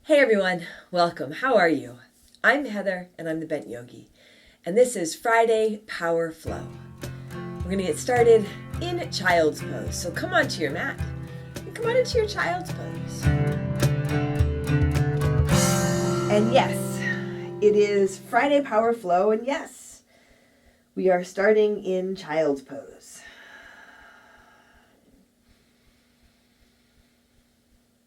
Hey everyone, welcome. How are you? I'm Heather and I'm the Bent Yogi, and this is Friday Power Flow. We're going to get started in Child's Pose. So come onto your mat and come on into your Child's Pose. And yes, it is Friday Power Flow, and yes, we are starting in Child's Pose.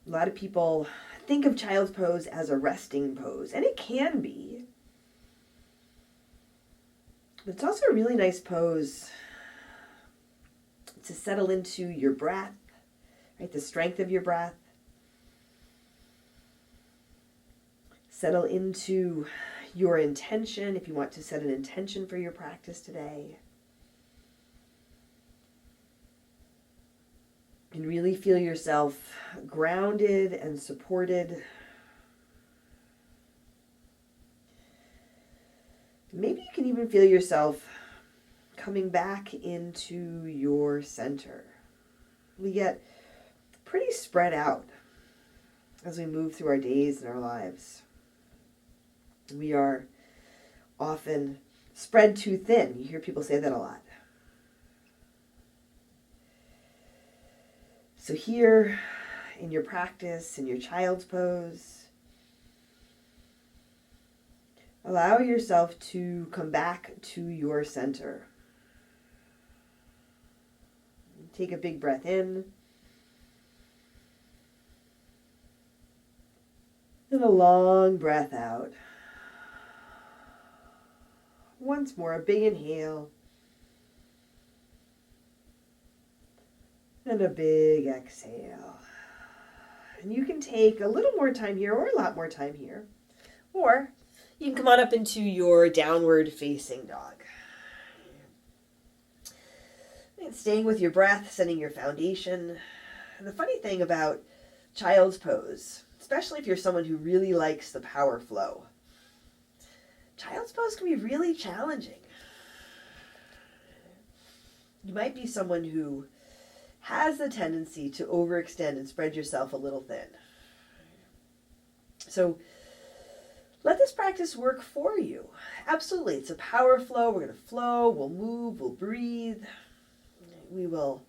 A lot of people think of Child's Pose as a resting pose, and it can be. But it's also a really nice pose to settle into your breath, right? The strength of your breath. Settle into your intention if you want to set an intention for your practice today. And really feel yourself grounded and supported. Maybe you can even feel yourself coming back into your center. We get pretty spread out as we move through our days and our lives. We are often spread too thin. You hear people say that a lot. So here in your practice, in your Child's Pose, allow yourself to come back to your center. Take a big breath in. And a long breath out. Once more, a big inhale. And a big exhale. And you can take a little more time here or a lot more time here. Or you can come on up into your downward facing dog. And staying with your breath, setting your foundation. And the funny thing about Child's Pose, especially if you're someone who really likes the power flow, Child's Pose can be really challenging. You might be someone who has the tendency to overextend and spread yourself a little thin. So let this practice work for you. Absolutely. It's a power flow. We're going to flow, we'll move, we'll breathe. We will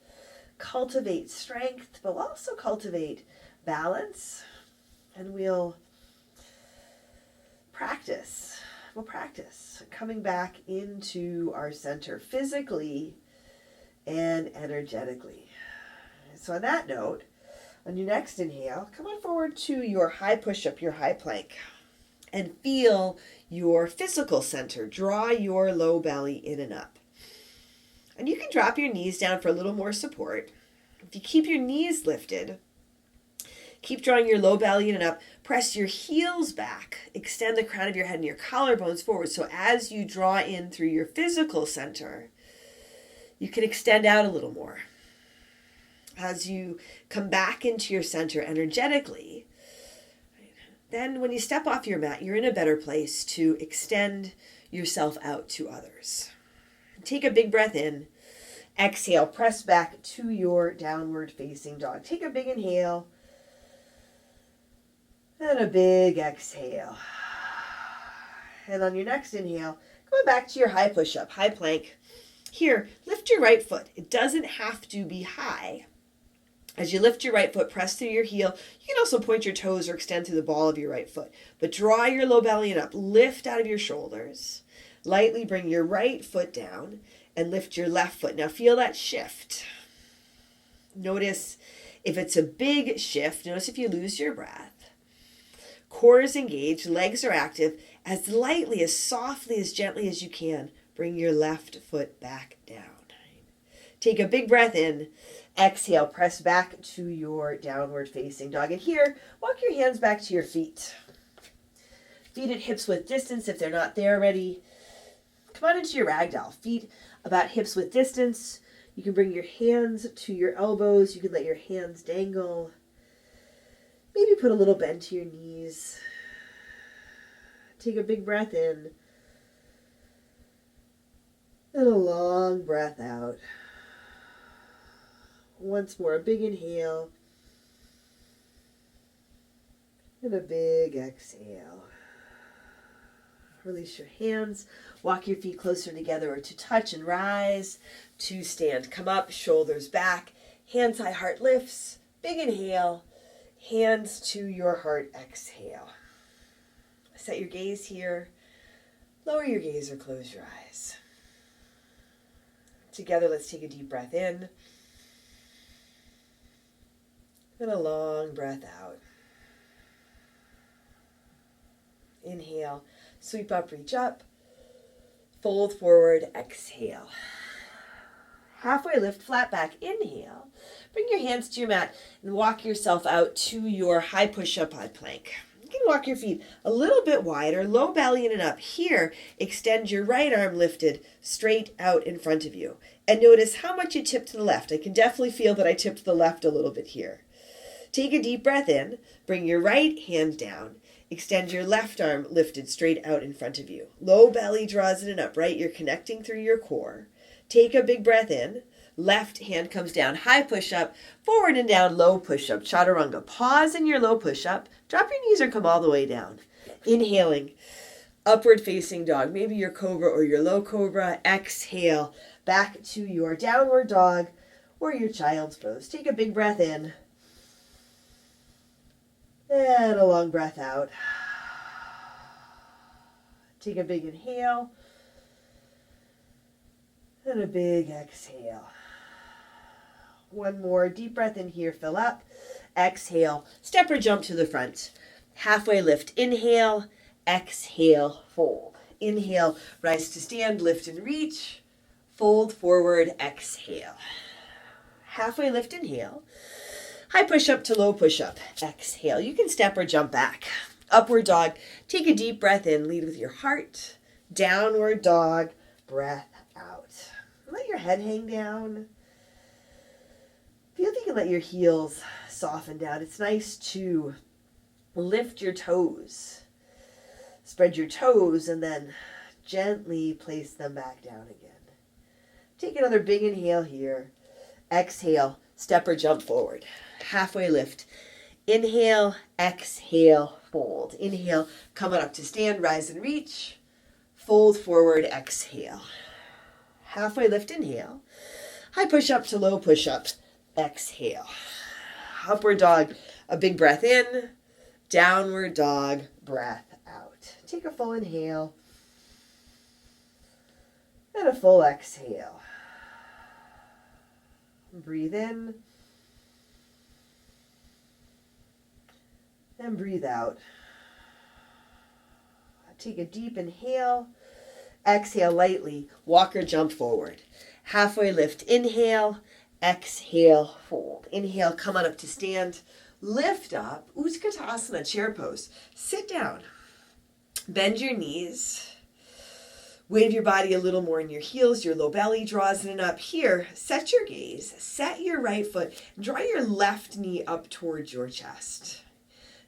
cultivate strength, but we'll also cultivate balance. And we'll practice. We'll practice coming back into our center physically and energetically. So on that note, on your next inhale, come on forward to your high push-up, your high plank, and feel your physical center. Draw your low belly in and up. And you can drop your knees down for a little more support. If you keep your knees lifted, keep drawing your low belly in and up, press your heels back, extend the crown of your head and your collarbones forward. So as you draw in through your physical center, you can extend out a little more. As you come back into your center energetically, then when you step off your mat, you're in a better place to extend yourself out to others. Take a big breath in. Exhale, press back to your downward facing dog. Take a big inhale and a big exhale. And on your next inhale, go back to your high push-up, high plank. Here, lift your right foot. It doesn't have to be high. As you lift your right foot, press through your heel. You can also point your toes or extend through the ball of your right foot. But draw your low belly in up. Lift out of your shoulders. Lightly bring your right foot down and lift your left foot. Now feel that shift. Notice if it's a big shift. Notice if you lose your breath. Core is engaged. Legs are active. As lightly, as softly, as gently as you can, bring your left foot back down. Take a big breath in. Exhale, press back to your downward facing dog. And here, walk your hands back to your feet. Feet at hips width distance if they're not there already. Come on into your ragdoll. Feet about hips width distance. You can bring your hands to your elbows. You can let your hands dangle. Maybe put a little bend to your knees. Take a big breath in. And a long breath out. Once more, a big inhale. And a big exhale. Release your hands. Walk your feet closer together or to touch and rise to stand. Come up, shoulders back, hands high, heart lifts. Big inhale, hands to your heart, exhale. Set your gaze here. Lower your gaze or close your eyes. Together, let's take a deep breath in. And a long breath out. Inhale, sweep up, reach up. Fold forward, exhale. Halfway lift, flat back, inhale. Bring your hands to your mat and walk yourself out to your high push-up, high plank. You can walk your feet a little bit wider, low belly in and up. Here, extend your right arm lifted straight out in front of you. And notice how much you tip to the left. I can definitely feel that I tip to the left a little bit here. Take a deep breath in. Bring your right hand down. Extend your left arm lifted straight out in front of you. Low belly draws in and up, right? You're connecting through your core. Take a big breath in. Left hand comes down, high push-up, forward and down, low push-up, chaturanga. Pause in your low push-up. Drop your knees or come all the way down. Inhaling, upward facing dog, maybe your cobra or your low cobra. Exhale, back to your downward dog or your child's pose. Take a big breath in. And a long breath out. Take a big inhale. And a big exhale. One more deep breath in here, fill up. Exhale, step or jump to the front. Halfway lift, inhale, exhale, fold. Inhale, rise to stand, lift and reach. Fold forward, exhale. Halfway lift, inhale. High push-up to low push-up. Exhale. You can step or jump back. Upward dog. Take a deep breath in. Lead with your heart. Downward dog. Breath out. Let your head hang down. Feel if you can let your heels soften down. It's nice to lift your toes. Spread your toes and then gently place them back down again. Take another big inhale here. Exhale. Step or jump forward. Halfway lift. Inhale, exhale, fold. Inhale, coming up to stand, rise and reach. Fold forward, exhale. Halfway lift, inhale. High push up to low push up. Exhale. Upward dog, a big breath in. Downward dog, breath out. Take a full inhale. And a full exhale. Breathe in. And breathe out. Take a deep inhale. Exhale lightly. Walk or jump forward. Halfway lift. Inhale. Exhale. Fold. Inhale. Come on up to stand. Lift up. Utkatasana. Chair pose. Sit down. Bend your knees. Wave your body a little more in your heels. Your low belly draws in and up. Here, set your gaze. Set your right foot. Draw your left knee up towards your chest.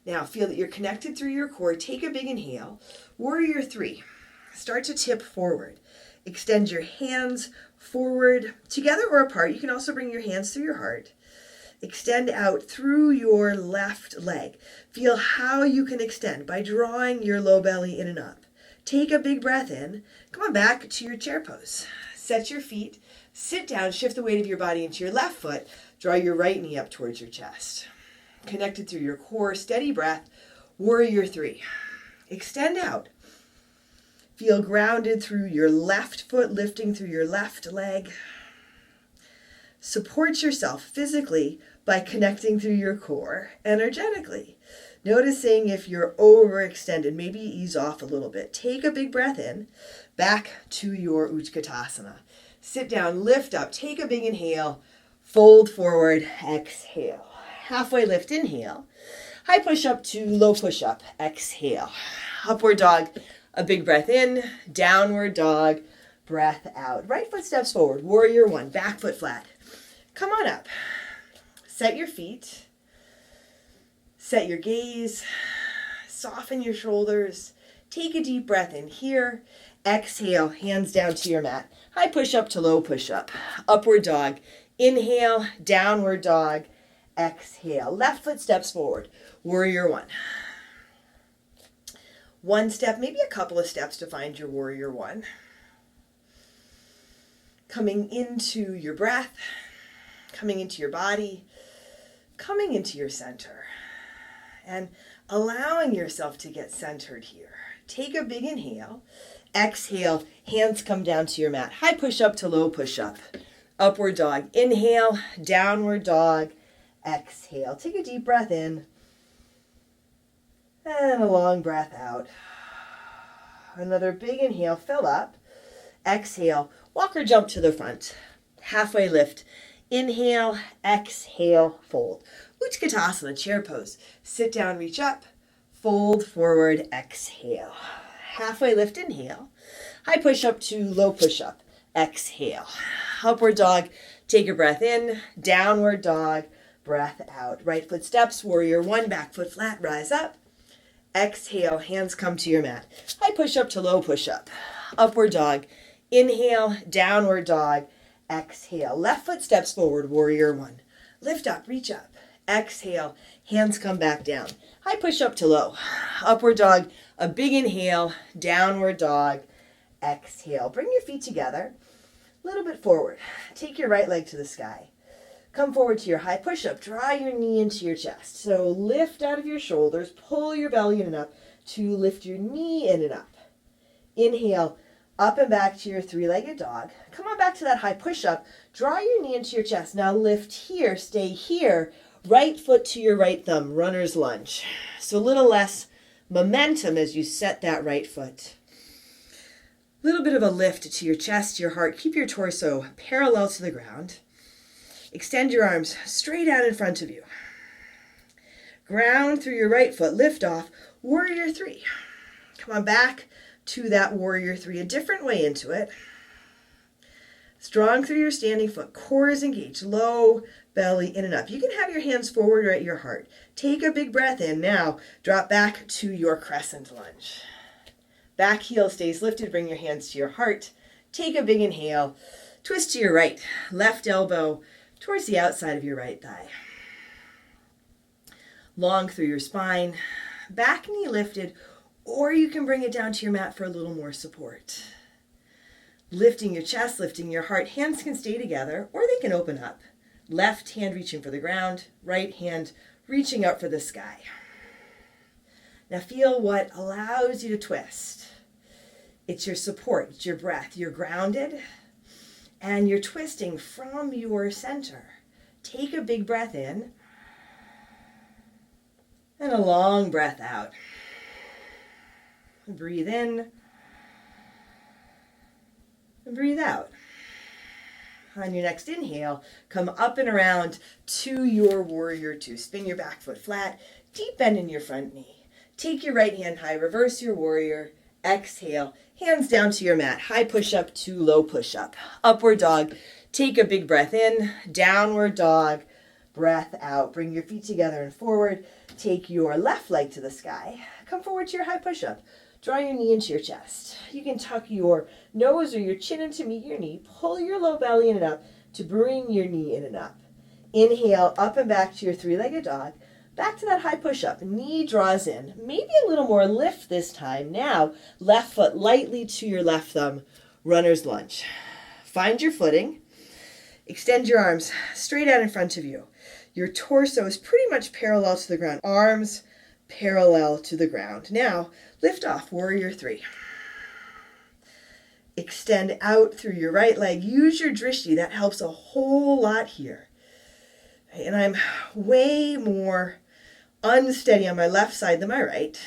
Now, feel that you're connected through your core. Take a big inhale. Warrior 3. Start to tip forward. Extend your hands forward, together or apart. You can also bring your hands through your heart. Extend out through your left leg. Feel how you can extend by drawing your low belly in and up. Take a big breath in. Come on back to your chair pose. Set your feet. Sit down. Shift the weight of your body into your left foot. Draw your right knee up towards your chest. Connected through your core. Steady breath. Warrior 3. Extend out. Feel grounded through your left foot, lifting through your left leg. Support yourself physically by connecting through your core energetically. Noticing if you're overextended, maybe ease off a little bit. Take a big breath in, back to your Utkatasana. Sit down, lift up, take a big inhale, fold forward, exhale. Halfway lift, inhale. High push up to low push up, exhale. Upward dog, a big breath in, downward dog, breath out. Right foot steps forward, warrior 1, back foot flat. Come on up. Set your feet. Set your gaze, soften your shoulders, take a deep breath in here, exhale, hands down to your mat. High push up to low push up, upward dog, inhale, downward dog, exhale. Left foot steps forward, warrior 1. one step, maybe a couple of steps to find your warrior one. Coming into your breath, coming into your body, coming into your center, and allowing yourself to get centered here. Take a big inhale. Exhale, hands come down to your mat. High push-up to low push-up. Upward dog. Inhale, downward dog. Exhale. Take a deep breath in. And a long breath out. Another big inhale, fill up. Exhale, walk or jump to the front. Halfway lift. Inhale, exhale, fold. Utkatasana, chair pose. Sit down, reach up. Fold forward, exhale. Halfway lift, inhale. High push up to low push up. Exhale. Upward dog, take a breath in. Downward dog, breath out. Right foot steps, warrior one, back foot flat, rise up. Exhale, hands come to your mat. High push up to low push up. Upward dog, inhale, downward dog, exhale. Left foot steps forward, warrior one. Lift up, reach up. Exhale, hands come back down. High push up to low. Upward dog, a big inhale, downward dog, exhale. Bring your feet together, a little bit forward. Take your right leg to the sky. Come forward to your high push-up. Draw your knee into your chest. So lift out of your shoulders, pull your belly in and up to lift your knee in and up. Inhale, up and back to your three-legged dog. Come on back to that high push-up. Draw your knee into your chest. Now lift here, stay here. Right foot to your right thumb, runner's lunge. So a little less momentum as you set that right foot. A little bit of a lift to your chest, your heart. Keep your torso parallel to the ground. Extend your arms straight out in front of you. Ground through your right foot, lift off, warrior three. Come on back to that warrior three, a different way into it. Strong through your standing foot, core is engaged, low belly in and up. You can have your hands forward or at your heart. Take a big breath in. Now drop back to your crescent lunge. Back heel stays lifted, bring your hands to your heart. Take a big inhale, twist to your right, left elbow towards the outside of your right thigh. Long through your spine, back knee lifted, or you can bring it down to your mat for a little more support. Lifting your chest, lifting your heart. Hands can stay together or they can open up. Left hand reaching for the ground, right hand reaching up for the sky. Now feel what allows you to twist. It's your support, it's your breath. You're grounded and you're twisting from your center. Take a big breath in and a long breath out. Breathe in and breathe out. On your next inhale, come up and around to your warrior two. Spin your back foot flat, deep bend in your front knee. Take your right hand high, reverse your warrior. Exhale, hands down to your mat. High push-up to low push-up. Upward dog, take a big breath in. Downward dog, breath out. Bring your feet together and forward. Take your left leg to the sky. Come forward to your high push-up. Draw your knee into your chest. You can tuck your nose or your chin in to meet your knee. Pull your low belly in and up to bring your knee in and up. Inhale, up and back to your three-legged dog. Back to that high push-up. Knee draws in. Maybe a little more lift this time. Now, left foot lightly to your left thumb. Runner's lunge. Find your footing. Extend your arms straight out in front of you. Your torso is pretty much parallel to the ground. Arms parallel to the ground. Now, lift off, warrior three. Extend out through your right leg. Use your drishti. That helps a whole lot here. And I'm way more unsteady on my left side than my right.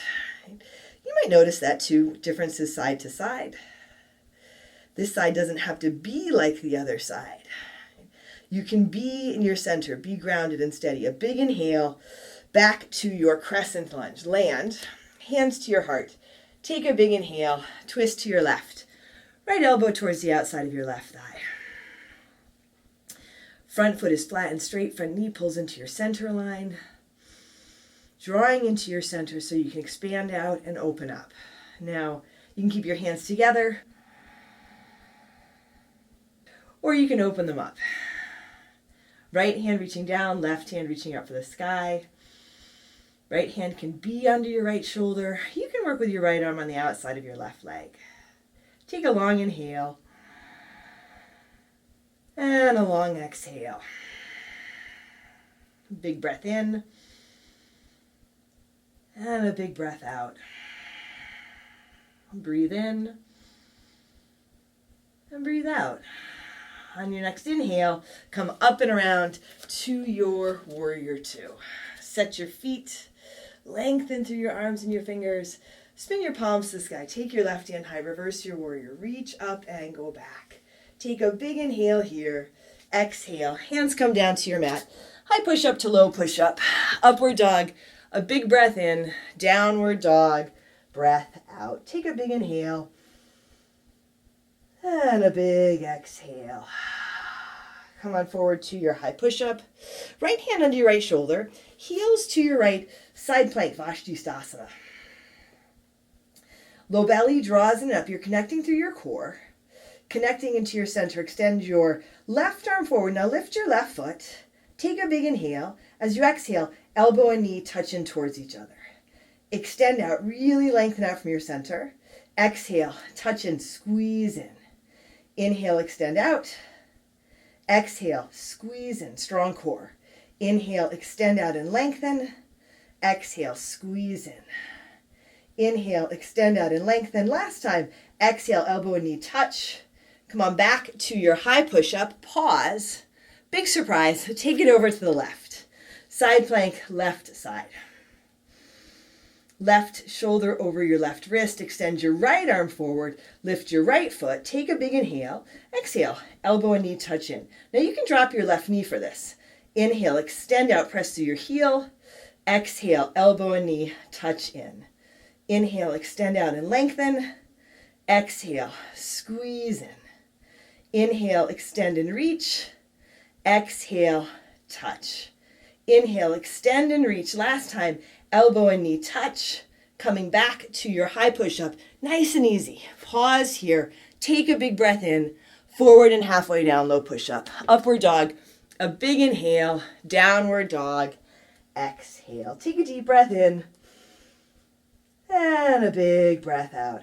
You might notice that too, differences side to side. This side doesn't have to be like the other side. You can be in your center, be grounded and steady. A big inhale, back to your crescent lunge. Land, hands to your heart. Take a big inhale, twist to your left. Right elbow towards the outside of your left thigh. Front foot is flat and straight. Front knee pulls into your center line. Drawing into your center so you can expand out and open up. Now, you can keep your hands together, or you can open them up. Right hand reaching down, left hand reaching up for the sky. Right hand can be under your right shoulder. You can can work with your right arm on the outside of your left leg. Take a long inhale and a long exhale. Big breath in and a big breath out. Breathe in and breathe out. On your next inhale, come up and around to your warrior two. Set your feet, lengthen through your arms and your fingers. Spin your palms to the sky. Take your left hand high, reverse your warrior. Reach up and go back. Take a big inhale here. Exhale. Hands come down to your mat. High push up to low push up. Upward dog. A big breath in. Downward dog. Breath out. Take a big inhale. And a big exhale. Come on forward to your high push up. Right hand under your right shoulder. Heels to your right. Side plank, Vashisthasana. Low belly draws in and up. You're connecting through your core. Connecting into your center. Extend your left arm forward. Now lift your left foot. Take a big inhale. As you exhale, elbow and knee touch in towards each other. Extend out. Really lengthen out from your center. Exhale. Touch in. Squeeze in. Inhale. Extend out. Exhale. Squeeze in. Strong core. Inhale. Extend out and lengthen. Exhale. Squeeze in. Inhale. Extend out and lengthen. Last time. Exhale. Elbow and knee touch. Come on back to your high push-up. Pause. Big surprise. Take it over to the left. Side plank, left side. Left shoulder over your left wrist. Extend your right arm forward. Lift your right foot. Take a big inhale. Exhale. Elbow and knee touch in. Now you can drop your left knee for this. Inhale. Extend out. Press through your heel. Exhale. Elbow and knee touch in. Inhale. Extend out and lengthen. Exhale. Squeeze in. Inhale. Extend and reach. Exhale. Touch. Inhale. Extend and reach. Last time. Elbow and knee touch. Coming back to your high push-up. Nice and easy. Pause here. Take a big breath in. Forward and halfway down, low push-up. Upward dog. A big inhale. Downward dog. Exhale. Take a deep breath in. And a big breath out.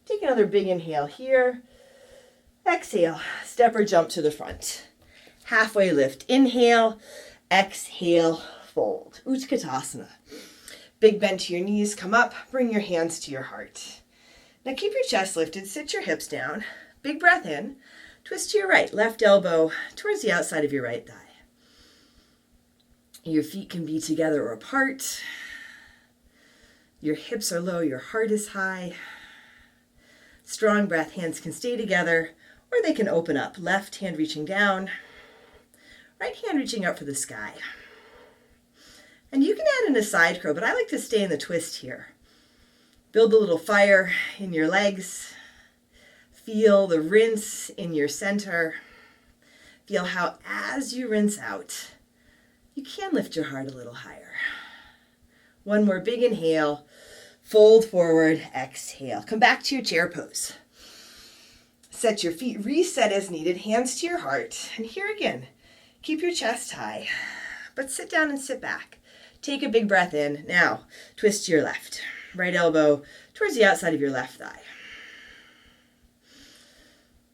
Take another big inhale here. Exhale. Step or jump to the front. Halfway lift. Inhale. Exhale. Fold. Utkatasana. Big bend to your knees. Come up. Bring your hands to your heart. Now keep your chest lifted. Sit your hips down. Big breath in. Twist to your right. Left elbow towards the outside of your right thigh. Your feet can be together or apart. Your hips are low. Your heart is high. Strong breath. Hands can stay together or they can open up. Left hand reaching down. Right hand reaching up for the sky. And you can add in a side crow, but I like to stay in the twist here. Build a little fire in your legs. Feel the rinse in your center. Feel how as you rinse out, you can lift your heart a little higher. One more big inhale. Fold forward, exhale. Come back to your chair pose. Set your feet, reset as needed, hands to your heart. And here again, keep your chest high, but sit down and sit back. Take a big breath in. Now, twist to your left. Right elbow towards the outside of your left thigh.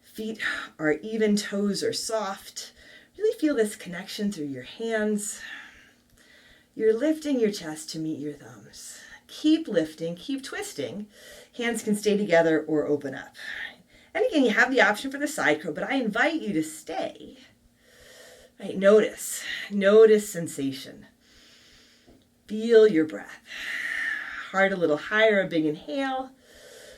Feet are even, toes are soft. Really feel this connection through your hands. You're lifting your chest to meet your thumbs. Keep lifting, keep twisting. Hands can stay together or open up. And again, you have the option for the side crow, but I invite you to stay. Right, notice sensation. Feel your breath. Heart a little higher, a big inhale.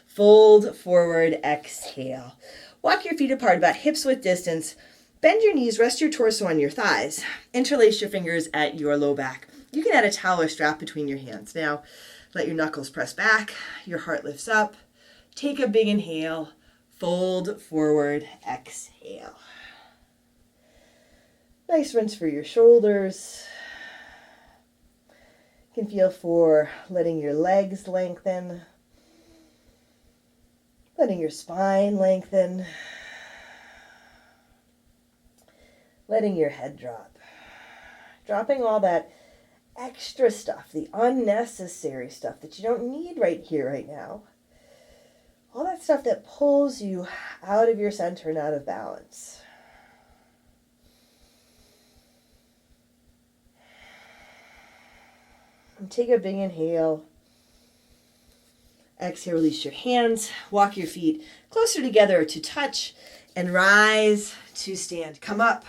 Fold forward, exhale. Walk your feet apart about hips width distance. Bend your knees, rest your torso on your thighs. Interlace your fingers at your low back. You can add a towel or strap between your hands. Now, let your knuckles press back. Your heart lifts up. Take a big inhale. Fold forward, exhale. Nice rinse for your shoulders. You can feel for letting your legs lengthen, letting your spine lengthen, letting your head drop. Dropping all that extra stuff, the unnecessary stuff that you don't need right here, right now. All that stuff that pulls you out of your center and out of balance. And take a big inhale. Exhale, release your hands. Walk your feet closer together to touch and rise to stand. Come up.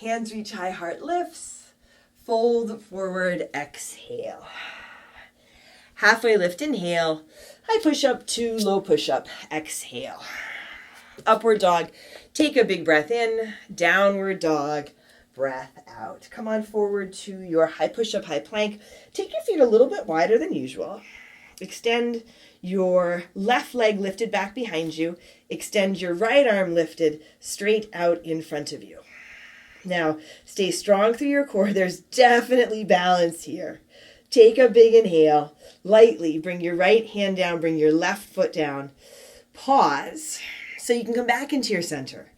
Hands reach high, heart lifts. Fold forward, exhale. Halfway lift, inhale. High push-up to low push-up, exhale. Upward dog, take a big breath in. Downward dog, breath out. Come on forward to your high push-up, high plank. Take your feet a little bit wider than usual. Extend your left leg lifted back behind you. Extend your right arm lifted straight out in front of you. Now, stay strong through your core. There's definitely balance here. Take a big inhale. Lightly bring your right hand down, bring your left foot down. Pause so you can come back into your center.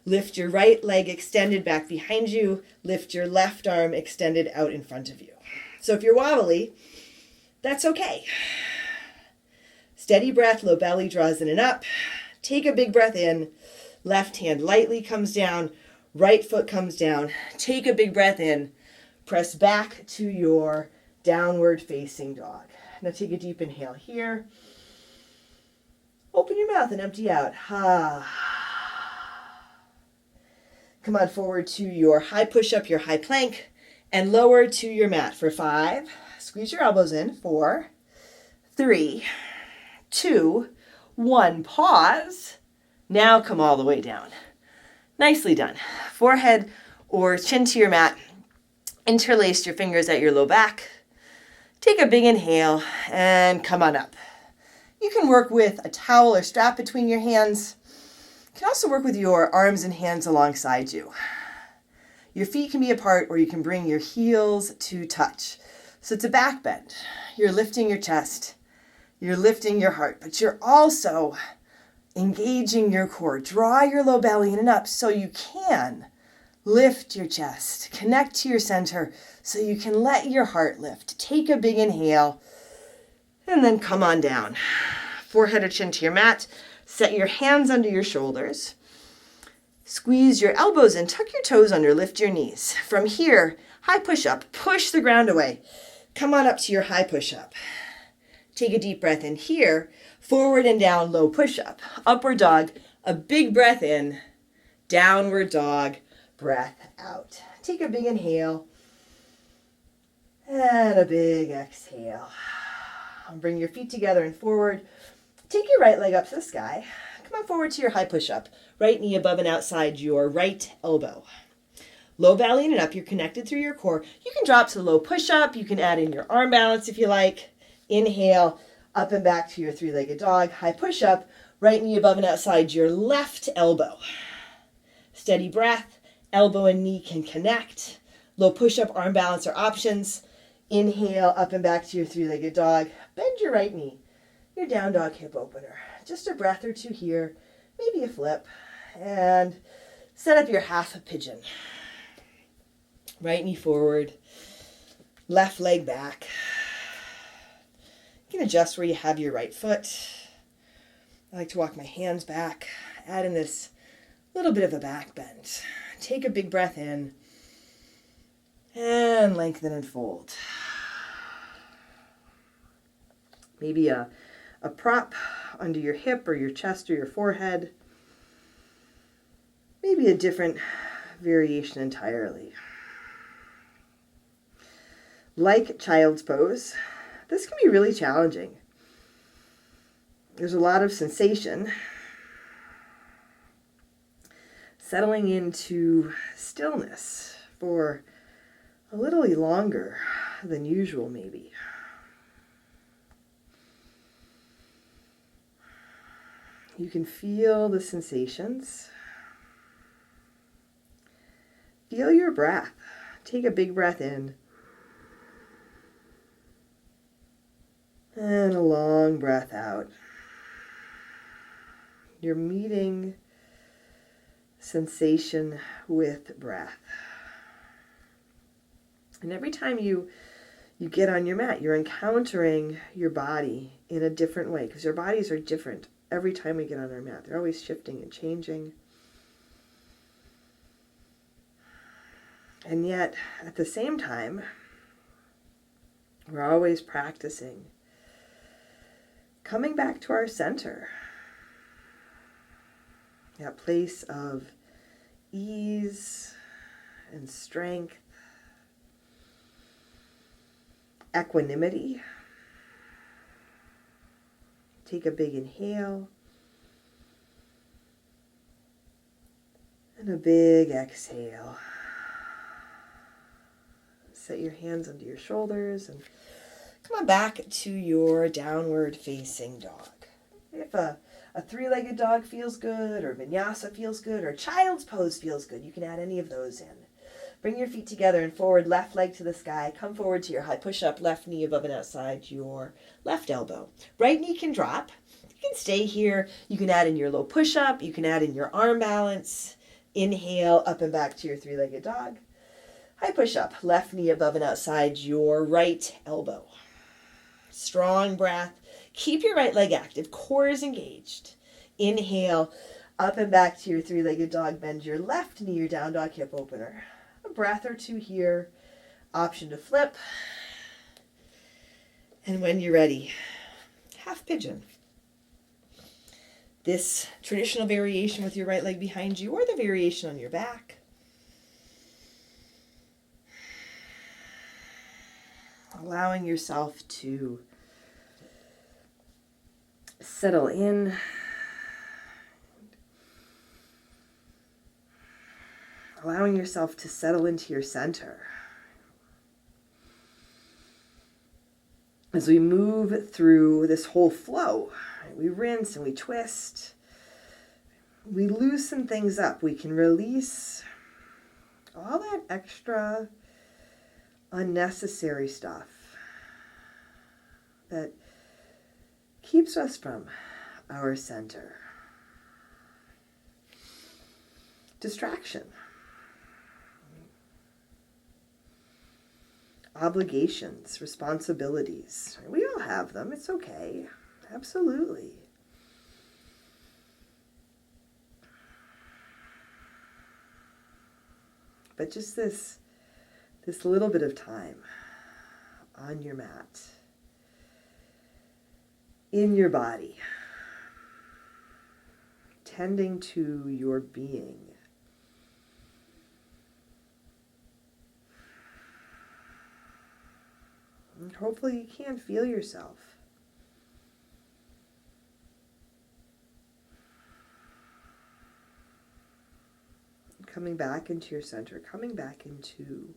Lift your right leg extended back behind you. Lift your left arm extended out in front of you. So if you're wobbly, that's okay. Steady breath, low belly draws in and up. Take a big breath in. Left hand lightly comes down. Right foot comes down. Take a big breath in. Press back to your downward facing dog. Now take a deep inhale here. Open your mouth and empty out. Come on forward to your high push-up, your high plank, and lower to your mat for 5. Squeeze your elbows in. 4, 3, 2, 1. Pause. Now come all the way down. Nicely done. Forehead or chin to your mat. Interlace your fingers at your low back. Take a big inhale and come on up. You can work with a towel or strap between your hands. You can also work with your arms and hands alongside you. Your feet can be apart, or you can bring your heels to touch. So it's a back bend. You're lifting your chest. You're lifting your heart, but you're also engaging your core. Draw your low belly in and up so you can lift your chest. Connect to your center so you can let your heart lift. Take a big inhale and then come on down. Forehead or chin to your mat. Set your hands under your shoulders. Squeeze your elbows in. Tuck your toes under. Lift your knees. From here, high push-up. Push the ground away. Come on up to your high push-up. Take a deep breath in here. Forward and down, low push-up. Upward dog. A big breath in. Downward dog. Breath out. Take a big inhale and a big exhale. Bring your feet together and forward. Take your right leg up to the sky. Come on forward to your high push-up. Right knee above and outside your right elbow. Low belly in and up. You're connected through your core. You can drop to the low push-up. You can add in your arm balance if you like. Inhale, up and back to your 3-legged dog. High push-up. Right knee above and outside your left elbow. Steady breath. Elbow and knee can connect. Low push-up, arm balance are options. Inhale, up and back to your 3-legged dog. Bend your right knee. Your down dog hip opener. Just a breath or two here. Maybe a flip. And set up your half pigeon. Right knee forward. Left leg back. You can adjust where you have your right foot. I like to walk my hands back. Add in this little bit of a back bend. Take a big breath in. And lengthen and fold. Maybe a prop under your hip or your chest or your forehead. Maybe a different variation entirely. Like child's pose, this can be really challenging. There's a lot of sensation. Settling into stillness for a little longer than usual, maybe. You can feel the sensations. Feel your breath. Take a big breath in. And a long breath out. You're meeting sensation with breath. And every time you You get on your mat. You're encountering your body in a different way because our bodies are different every time we get on our mat. They're always shifting and changing. And yet, at the same time, we're always practicing coming back to our center. That place of ease and strength, equanimity. Take a big inhale and a big exhale. Set your hands under your shoulders and come on back to your downward facing dog. If a three-legged dog feels good, or vinyasa feels good, or child's pose feels good, you can add any of those in. Bring your feet together and forward, left leg to the sky. Come forward to your high push-up, left knee above and outside your left elbow. Right knee can drop. You can stay here. You can add in your low push-up. You can add in your arm balance. Inhale, up and back to your three-legged dog. High push-up, left knee above and outside your right elbow. Strong breath. Keep your right leg active. Core is engaged. Inhale, up and back to your three-legged dog. Bend your left knee, your down dog hip opener. A breath or two here. Option to flip. And when you're ready, half pigeon. This traditional variation with your right leg behind you or the variation on your back. Allowing yourself to settle in. Allowing yourself to settle into your center. As we move through this whole flow, we rinse and we twist. We loosen things up. We can release all that extra unnecessary stuff that keeps us from our center. Distraction. Obligations, responsibilities. We all have them. It's okay. Absolutely. But just this little bit of time on your mat, in your body, tending to your being. And hopefully you can feel yourself. Coming back into your center, coming back into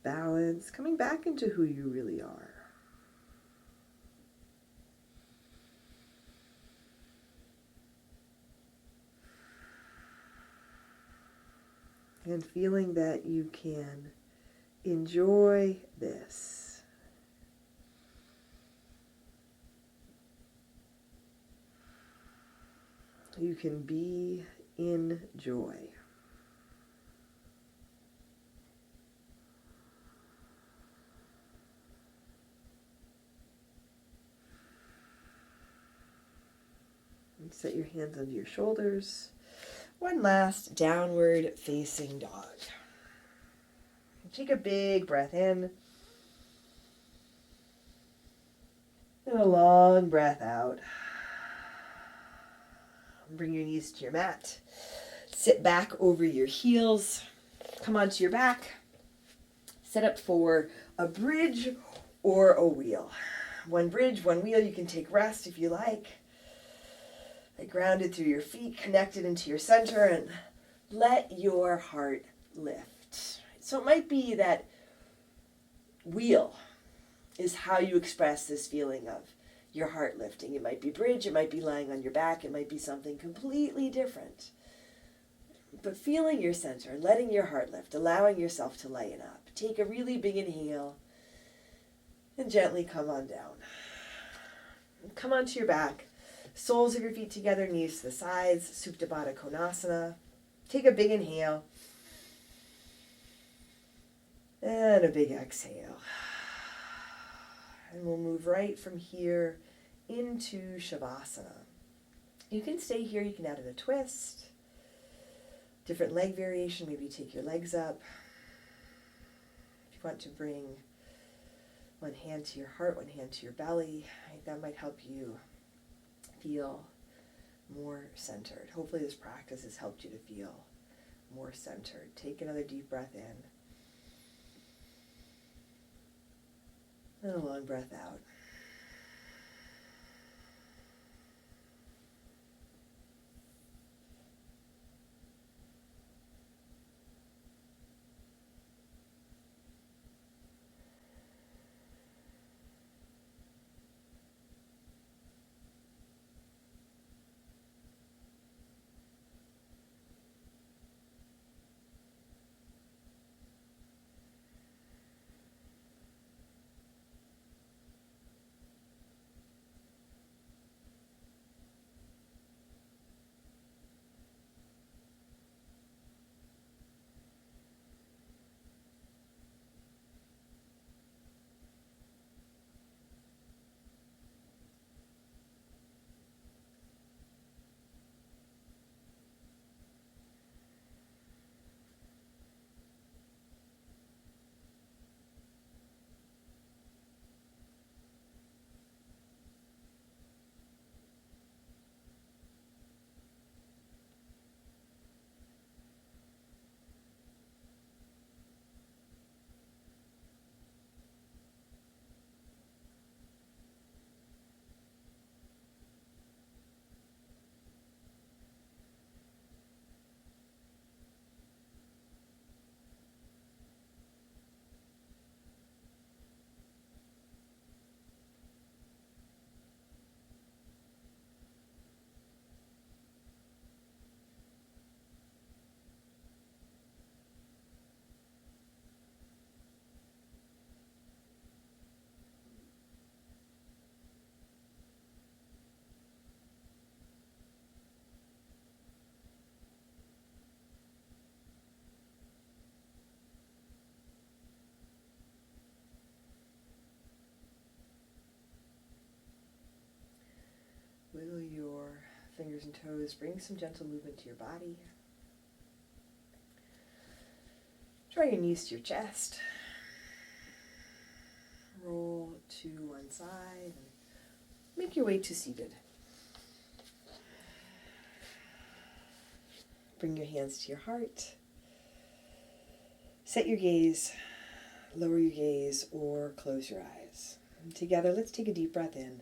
balance, coming back into who you really are. And feeling that you can enjoy this. You can be in joy. And set your hands under your shoulders. One last downward facing dog. Take a big breath in. And a long breath out. Bring your knees to your mat. Sit back over your heels. Come onto your back. Set up for a bridge or a wheel. One bridge, one wheel. You can take rest if you like. Grounded through your feet, connected into your center, and let your heart lift. So it might be that wheel is how you express this feeling of your heart lifting. It might be bridge, it might be lying on your back, it might be something completely different. But feeling your center, letting your heart lift, allowing yourself to lighten up. Take a really big inhale and gently come on down. Come onto your back. Soles of your feet together, knees to the sides, Supta Baddha Konasana. Take a big inhale. And a big exhale. And we'll move right from here into Shavasana. You can stay here, you can add in a twist, different leg variation, maybe take your legs up. If you want to bring one hand to your heart, one hand to your belly, I think that might help you feel more centered. Hopefully this practice has helped you to feel more centered. Take another deep breath in. And a long breath out. Wiggle your fingers and toes. Bring some gentle movement to your body. Draw your knees to your chest. Roll to one side and make your way to seated. Bring your hands to your heart. Set your gaze, lower your gaze, or close your eyes. And together, let's take a deep breath in.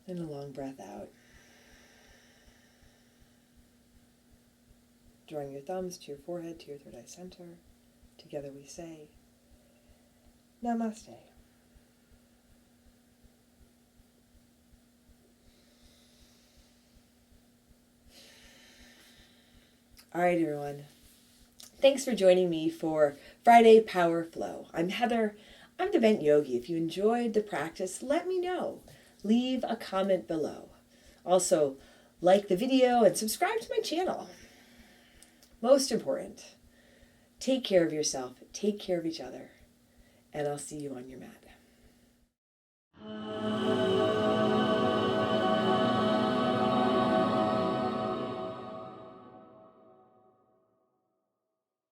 And a long breath out. Drawing your thumbs to your forehead, to your third eye center. Together we say, Namaste. All right, everyone. Thanks for joining me for Friday Power Flow. I'm Heather. I'm the Vent Yogi. If you enjoyed the practice, let me know. Leave a comment below. Also, like the video and subscribe to my channel. Most important, take care of yourself, take care of each other, and I'll see you on your mat.